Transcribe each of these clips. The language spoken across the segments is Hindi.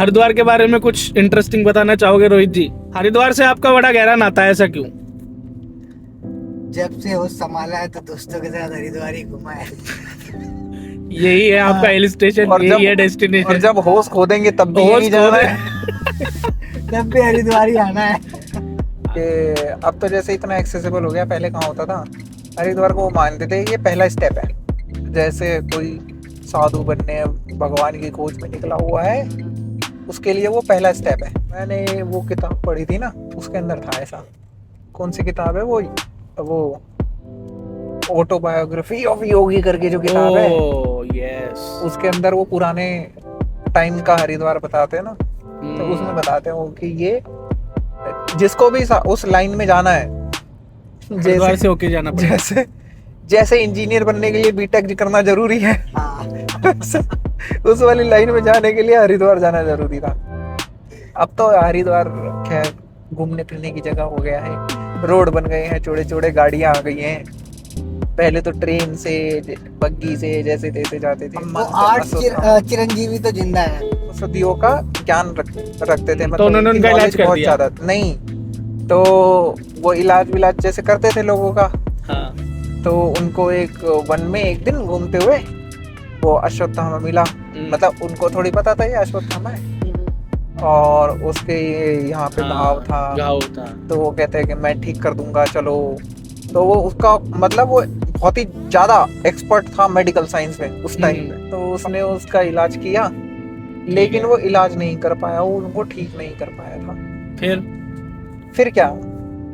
हरिद्वार के बारे में कुछ इंटरेस्टिंग बताना चाहोगे रोहित जी? हरिद्वार से आपका बड़ा गहरा नाता है, ऐसा क्यों? जब से होश संभाला है तो दोस्तों के साथ हरिद्वार ही घुमा है। यही है आपका हिल स्टेशन, यही है डेस्टिनेशन। और जब होश खो देंगे तब भी यही जाना है। तब भी हरिद्वार ही आना है। कि अब तो जैसे इतना एक्सेसिबल हो गया, पहले कहाँ होता था, हरिद्वार को वो मानते थे ये पहला स्टेप है, जैसे कोई साधु बनने भगवान की खोज में निकला हुआ है, उसके लिए वो पहला स्टेप है। मैंने वो किताब पढ़ी थी ना, उसके अंदर था ऐसा। कौन सी किताब है वो ऑटोबायोग्राफी ऑफ योगी करके जो किताब है, यस, उसके अंदर वो पुराने टाइम का हरिद्वार बताते हैं ना, तो उसमें बताते हैं वो कि ये जिसको भी उस लाइन में जाना है, हरिद्वार से होके जाना पड़ेगा। जैसे इंजीनियर बनने के लिए बीटेक करना जरूरी है, हाँ। उस वाली लाइन में जाने के लिए हरिद्वार जाना जरूरी था। अब तो हरिद्वार खैर घूमने फिरने की जगह हो गया है, रोड बन गए हैं, चौड़े चौड़े गाड़ियां आ गई हैं। पहले तो ट्रेन से बग्गी से जैसे तैसे जाते थे। वो आठ चिरंजीवी तो जिंदा है, औषधियों का ज्ञान रखते थे, तो उन्होंने उनका इलाज कर दिया? ज्यादा नहीं, तो वो इलाज विलाज जैसे करते थे लोगों का। हाँ। तो उनको एक वन में एक दिन घूमते हुए वो अश्वत्थामा मिला, मतलब उनको थोड़ी पता था ये अश्वत्थामा है, और उसके यहाँ पे घाव था, तो वो कहते हैं कि मैं ठीक कर दूंगा चलो। तो वो उसका मतलब वो बहुत ही ज्यादा एक्सपर्ट था मेडिकल साइंस में उस टाइम में, तो उसने उसका इलाज किया, लेकिन वो इलाज नहीं कर पाया, वो उनको ठीक नहीं कर पाया था। फिर क्या,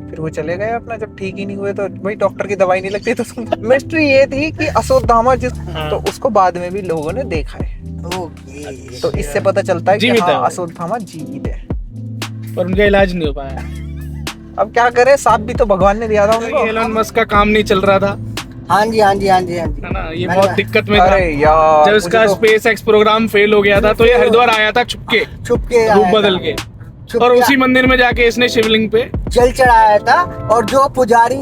फिर वो चले गए अपना। जब ठीक ही नहीं हुए तो भाई डॉक्टर की दवाई नहीं लगती। तो मिस्ट्री ये थी कि अश्वत्थामा तो उसको बाद में भी लोगों ने देखा है, तो इससे पता चलता है कि हाँ, अश्वत्थामा जीवित है, पर उनका इलाज नहीं हो पाया। अब क्या करे, सांप भी तो भगवान ने दिया था उनको। एलन मस्क का काम नहीं चल रहा था। हाँ जी, है ना, ये बहुत दिक्कत में था। अरे यार, जब इसका स्पेस एक्स प्रोग्राम फेल हो गया था, तो ये हरिद्वार आया था छुपके रूप बदल के, और उसी मंदिर में जाके इसने शिवलिंग पे जल चढ़ाया था। और जो पुजारी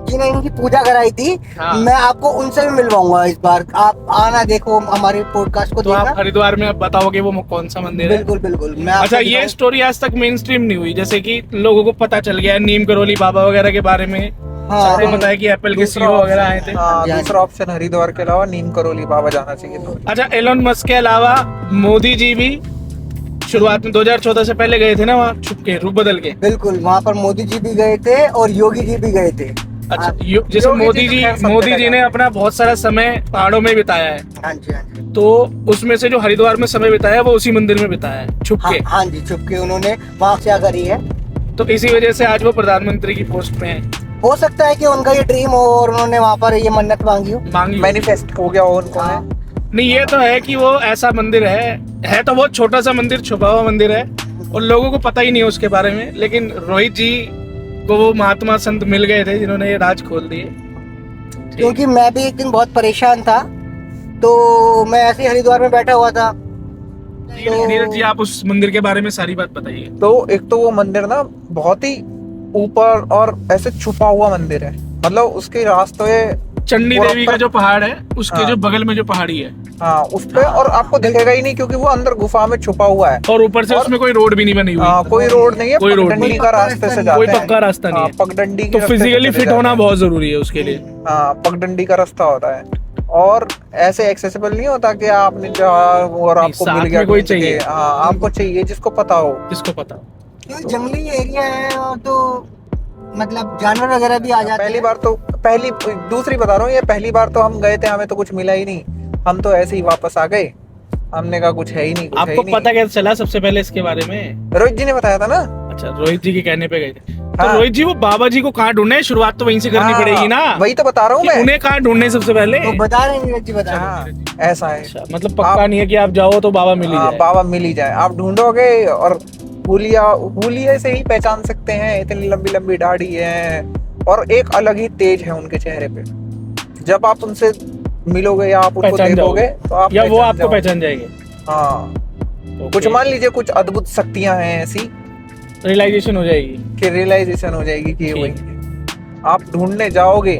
जी ने इनकी पूजा कराई थी, मैं आपको उनसे भी मिलवाऊंगा इस बार। आप आना, देखो हमारे पॉडकास्ट को। तो आप हरिद्वार में अब बताओगे वो कौन सा मंदिर है? बिल्कुल बिल्कुल। अच्छा, ये स्टोरी आज तक मेन स्ट्रीम नहीं हुई, जैसे कि लोगों को पता चल गया नीम करोली बाबा वगैरह के बारे में। सबको पता है कि एप्पल के सीईओ वगैरह आए थे। दूसरा ऑप्शन हरिद्वार के अलावा नीम करोली बाबा जाना चाहिए। अच्छा, एलन मस्क के अलावा मोदी जी भी शुरुआत में 2014 से पहले गए थे ना वहाँ छुपके रूप बदल के? बिल्कुल, वहाँ पर मोदी जी भी गए थे और योगी जी भी गए थे। अच्छा, जैसे मोदी जी ने अपना बहुत सारा समय पहाड़ों में बिताया है। हाँ जी, हाँ जी। तो उसमें से जो हरिद्वार में समय बिताया वो उसी मंदिर में बिताया है छुपके। हाँ जी, छुपके उन्होंने वहाँ क्या करी है, तो इसी वजह से आज वो प्रधानमंत्री की पोस्ट में है। हो सकता है कि उनका ये ड्रीम हो और उन्होंने वहाँ पर ये मन्नत मांगी हो, मैनिफेस्ट हो गया हो उनको। नहीं, ये तो है कि वो ऐसा मंदिर है तो बहुत छोटा सा मंदिर, छुपा हुआ मंदिर है, और लोगों को पता ही नहीं है उसके बारे में। लेकिन रोहित जी को वो महात्मा संत मिल गए थे जिन्होंने ये राज खोल दिए। क्योंकि मैं भी एक दिन बहुत परेशान था, तो मैं ऐसे ही हरिद्वार में बैठा हुआ था। नीरज जी, आप उस मंदिर के बारे में सारी बात बताइए। तो एक तो वो मंदिर ना बहुत ही ऊपर और ऐसे छुपा हुआ मंदिर है, मतलब उसके रास्ते चंडी देवी का जो पहाड़ है उसके जो बगल में जो पहाड़ी है, हाँ, उस पे, और आपको दिखेगा ही नहीं क्योंकि वो अंदर गुफा में छुपा हुआ है, और ऊपर से उसमें कोई रोड भी नहीं बनी हुई। कोई रोड नहीं है, कोई रोड पगडंडी का रास्ते से जाते कोई हैं, पक्का रास्ता नहीं है, पगडंडी। तो फिजिकली फिट होना बहुत जरूरी है उसके लिए। हाँ, पगडंडी का रास्ता होता है, और ऐसे एक्सेसिबल नहीं होता कि आपने और आपको मिल गया कोई चाहिए। हाँ, आपको चाहिए जिसको पता हो। जंगली एरिया है, और तो मतलब जानवर वगैरह भी आ जाते हैं। दूसरी बता रहा हूँ, ये पहली बार तो हम गए थे, हमें तो कुछ मिला ही नहीं, हम तो ऐसे ही वापस आ गए, हमने कहा कुछ है ही नहीं। आपको पता कैसे चला सबसे पहले इसके बारे में? रोहित जी ने बताया था ना। अच्छा, रोहित जी के कहने पे गए थे। तो रोहित जी वो बाबा जी को कहाँ ढूंढे? शुरुआत तो वहीं से करनी पड़ेगी ना। वही तो बता रहा हूँ मैं, उन्हें कहाँ ढूंढने सबसे पहले बता रहे हैं नीरज जी, बता रहे हैं। ऐसा है, मतलब पक्का नहीं है कि आप जाओ तो बाबा मिल ही जाए। बाबा मिल ही जाए, आप ढूंढोगे और हुलिया से ही पहचान सकते हैं, इतनी लंबी लंबी दाढ़ी है और एक अलग ही तेज है उनके चेहरे पे। जब आप उनसे मिलोगे या आप उनको देखोगे तो आप या वो आपको पहचान जाएंगे। हाँ, कुछ मान लीजिए कुछ अद्भुत शक्तियां हैं ऐसी, रियलाइजेशन हो जाएगी कि वही है। आप ढूंढने जाओगे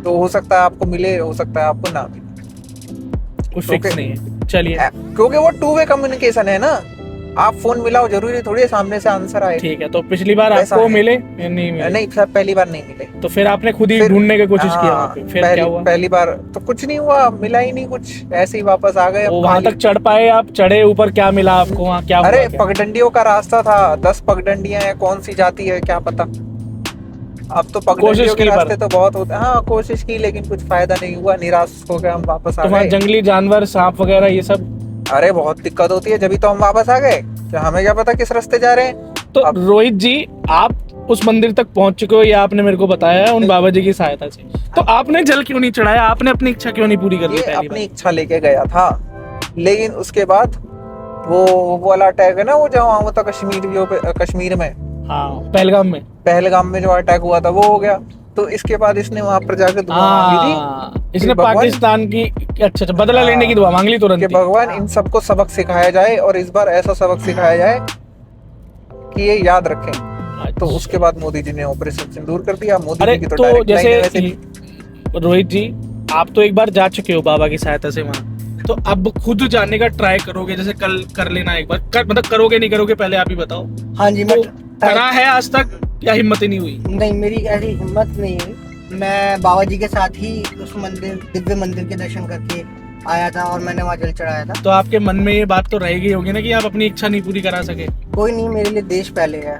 तो हो सकता है आपको मिले, हो सकता है आपको ना मिले, कुछ फिक्स नहीं है। चलिए, क्योंकि वो टू वे कम्युनिकेशन है ना, आप फोन मिलाओ, जरूरी थोड़ी है सामने से आंसर आए। ठीक है, तो पिछली बार ऐसा आपको है। मिले या नहीं मिले? नहीं सर, पहली बार नहीं मिले। तो फिर आपने खुद ही फिर- ढूंढने की कोशिश किया हाँ, वहाँ पे, फिर क्या हुआ? पहली बार तो कुछ नहीं हुआ, मिला ही नहीं कुछ, ऐसे ही वापस आ गए। वो अब वहां खाली- तक चढ़ पाए आप? चढ़े ऊपर, क्या मिला आपको वहाँ, क्या हुआ अरे क्या? पगडंडियों का रास्ता था, 10 पगडंडियां हैं, कौन सी जाती है क्या पता। अब तो कोशिश पगडंडियों के की पर- रास्ते तो बहुत होते हैं। हाँ कोशिश की, लेकिन कुछ फायदा नहीं हुआ, निराश हो गए हम, वापस आ तो वहाँ गए। जंगली जानवर, सांप वगैरह ये सब? अरे बहुत दिक्कत होती है, जब तो हम वापस आ गए, तो हमें क्या पता किस रास्ते जा रहे हैं। तो अब- रोहित जी, आप उस मंदिर तक पहुंच चुके हो, ये आपने मेरे को बताया है उन बाबा जी की सहायता से। तो आपने जल क्यों नहीं चढ़ाया? आपने अपनी इच्छा क्यों नहीं पूरी कर ली ये पहली अपनी इच्छा लेके गया था, लेकिन उसके बाद वो वाला अटैक है ना, वो जहाँ हुआ था कश्मीर में, बार? हाँ, पहलगाम में। पहलगाम में जो अटैक हुआ था वो हो गया। तो इसके बाद इसने वहां पर जाकर दुआ मांगी थी इसने कि भगवान- पाकिस्तान की अच्छा बदला हाँ, लेने की दुआ मांग ली तुरंत कि ही। भगवान इन सबको सबक सिखाया जाए, और इस बार ऐसा सबक सिखाया जाए कि ये याद रखें। तो अच्छा। उसके बाद मोदी जी ने ऑपरेशन सिंदूर कर दिया। मोदी अरे जी की तो तो डायरेक्ट लाइन है वैसे भी। जैसे रोहित जी, आप तो एक बार जा चुके हो बाबा की सहायता से वहाँ, तो अब खुद जाने का ट्राई करोगे? जैसे कल कर लेना एक बार, मतलब करोगे नहीं करोगे पहले आप ही बताओ। हाँ जी, मैं तो करा है आज तक या हिम्मत ही नहीं हुई? नहीं, मेरी ऐसी हिम्मत नहीं हुई। मैं बाबा जी के साथ ही उस मंदिर, दिव्य मंदिर के दर्शन करके आया था, और मैंने वहाँ जल चढ़ाया था। तो आपके मन में ये बात तो रहेगी होगी ना कि आप अपनी इच्छा नहीं पूरी करा सके? कोई नहीं, मेरे लिए देश पहले है।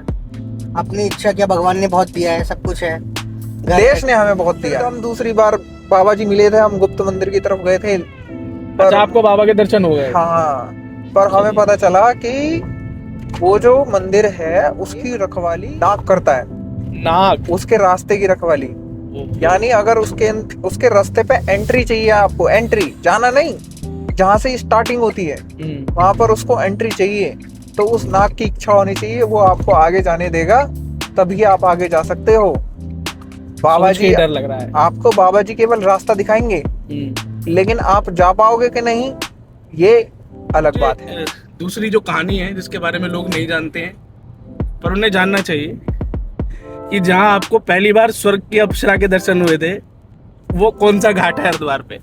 अपनी इच्छा क्या, भगवान ने बहुत दिया है, सब कुछ है। घर देश ने हमें बहुत दिया। हम दूसरी बार बाबा जी मिले थे, हम गुप्त मंदिर की तरफ गए थे, अच्छा, आपको बाबा के दर्शन हो गए? हाँ, पर हमें पता चला कि वो जो मंदिर है उसकी रखवाली नाग करता है, नाग? उसके रास्ते की रखवाली। यानी अगर उसके रास्ते पे एंट्री चाहिए आपको, एंट्री, जाना नहीं, जहाँ से स्टार्टिंग होती है वहां पर उसको एंट्री चाहिए, तो उस नाग की इच्छा होनी चाहिए, वो आपको आगे जाने देगा, तभी आप आगे जा सकते हो। बाबा सोच के जी, डर लग रहा है। आपको बाबा जी केवल रास्ता दिखाएंगे, लेकिन आप जा पाओगे कि नहीं, ये अलग बात है। दूसरी जो कहानी है जिसके बारे में लोग नहीं जानते हैं, पर उन्हें जानना चाहिए कि जहां आपको पहली बार स्वर्ग की अप्सरा के दर्शन हुए थे, वो कौन सा घाट है हरिद्वार पे,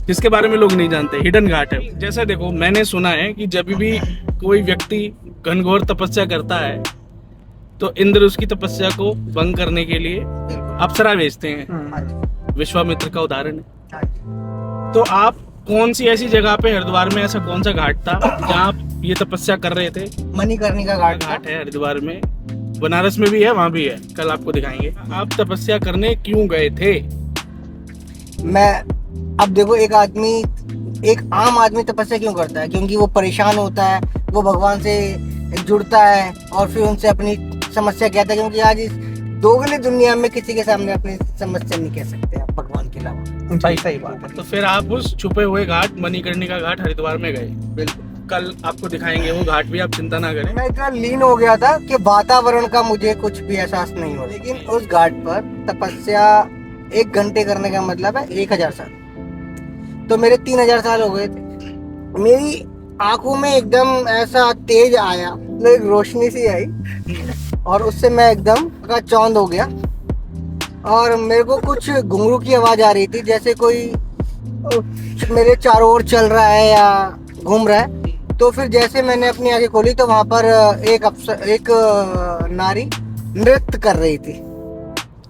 जिसके बारे में लोग नहीं जानते, हिडन घाट है। जैसे देखो, मैंने सुना है कि जब भी कोई व्यक्ति घनघोर तपस्या करता है तो इंद्र उसकी तपस्या को भंग करने के लिए अप्सरा भेजते हैं। हाँ जी, विश्वामित्र का उदाहरण है। हाँ जी। तो आप कौन सी ऐसी जगह पे, हरिद्वार में ऐसा कौन सा घाट था जहाँ आप ये तपस्या कर रहे थे? मणिकर्णिका घाट घाट है हरिद्वार में, बनारस में भी है, वहाँ भी है, कल आपको दिखाएंगे। आप तपस्या करने क्यों गए थे? मैं, अब देखो, एक आम आदमी तपस्या क्यों करता है? क्योंकि वो परेशान होता है, वो भगवान से जुड़ता है और फिर उनसे अपनी समस्या कहता है। क्योंकि आज इस दोगली दुनिया में किसी के सामने अपनी समस्या नहीं कह सकते आप भगवान के अलावा। सही बात है। तो फिर आप उस छुपे हुए घाट, मणिकर्णिका घाट हरिद्वार में गए। बिल्कुल, कल आपको दिखाएंगे वो घाट भी, आप चिंता ना करें। मैं इतना लीन हो गया था कि वातावरण का मुझे कुछ भी एहसास नहीं हो। लेकिन उस घाट पर तपस्या 1 घंटे करने का मतलब है 1000 साल। तो मेरे 3000 साल हो गए थे। मेरी आंखों में एकदम ऐसा तेज आया, एक रोशनी सी आई, और उससे मैं एकदम का चौंध हो गया। और मेरे को कुछ घुंघरू की आवाज आ रही थी, जैसे कोई मेरे चारों ओर चल रहा है या घूम रहा है। तो फिर जैसे मैंने अपनी आंखें खोली तो वहां पर एक नारी नृत्य कर रही थी।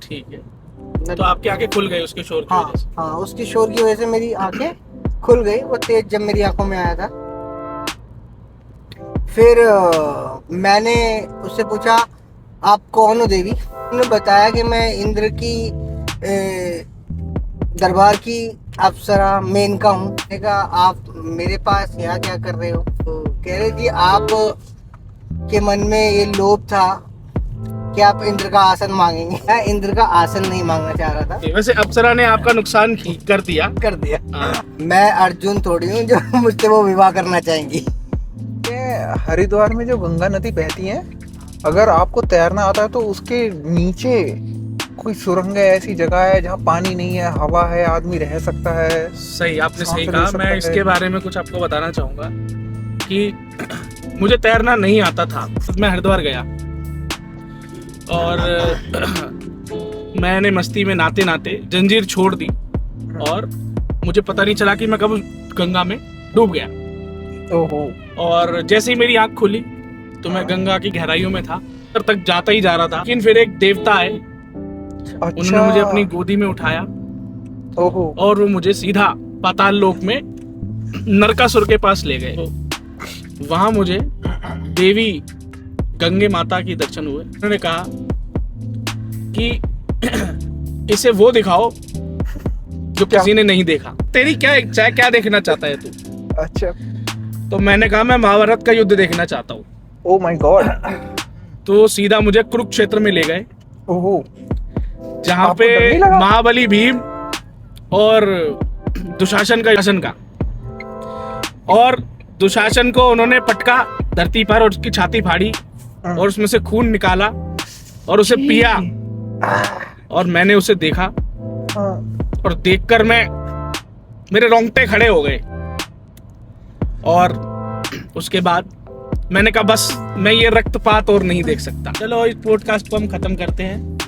ठीक है, तो आपकी आंखें खुल गई उसके शोर की हाँ वजह से? हाँ, उसकी शोर की वजह से मेरी आंखें खुल गई। वो तेज जब मेरी आंखों में आया था, फिर मैंने उससे पूछा, आप कौन हो देवी? उन्होंने बताया कि मैं इंद्र की दरबार की अप्सरा मेनका हूँ। मैंने कहा, आप मेरे पास यहाँ क्या कर रहे हो? तो कह रहे कि आप के मन में ये लोभ था कि आप इंद्र का आसन मांगेंगे। मैं इंद्र का आसन नहीं मांगना चाह रहा था। वैसे अप्सरा ने आपका नुकसान कर दिया। कर दिया। हाँ। मैं अर्जुन थोड़ी हूँ जो मुझसे वो विवाह करना चाहेंगी। हरिद्वार में जो गंगा नदी बहती है, अगर आपको तैरना आता है तो उसके नीचे कोई सुरंग है, ऐसी जगह है जहाँ पानी नहीं है, हवा है, आदमी रह सकता है। सही, आपने सांस सही ले कहा। सकता मैं है। इसके बारे में कुछ आपको बताना चाहूंगा कि मुझे तैरना नहीं आता था, तो मैं हरिद्वार गया और मैंने मस्ती में नाते नाते जंजीर छोड़ दी और मुझे पता नहीं चला कि मैं कब गंगा में डूब गया। ओहो। और जैसे ही मेरी आंख खुली तो मैं गंगा की गहराइयों में था, अंदर तक जाता ही जा रहा था। लेकिन फिर एक देवता आए, उन्होंने मुझे अपनी गोदी में उठाया ओहो। और वो मुझे सीधा पाताल लोक में नरकासुर के पास ले गए। वहां मुझे देवी गंगे माता की दर्शन हुए। उन्होंने कहा कि इसे वो दिखाओ जो किसी ने नहीं देखा। तेरी क्या इच्छा है, क्या देखना चाहता है तू? अच्छा। तो मैंने कहा मैं महाभारत का युद्ध देखना चाहता हूँ। Oh my God. तो सीधा मुझे कुरुक्षेत्र में ले गए, ओहो। जहाँ आपको पे डर नहीं लगा? महाबली भीम और दुशासन का और दुशासन को उन्होंने पटका धरती पर और उसकी छाती फाड़ी और उसमें से खून निकाला और उसे पिया। और मैंने उसे देखा और देखकर मेरे रोंगटे खड़े हो गए। और उसके बाद मैंने कहा बस मैं ये रक्तपात और नहीं देख सकता। चलो इस पॉडकास्ट को हम खत्म करते हैं।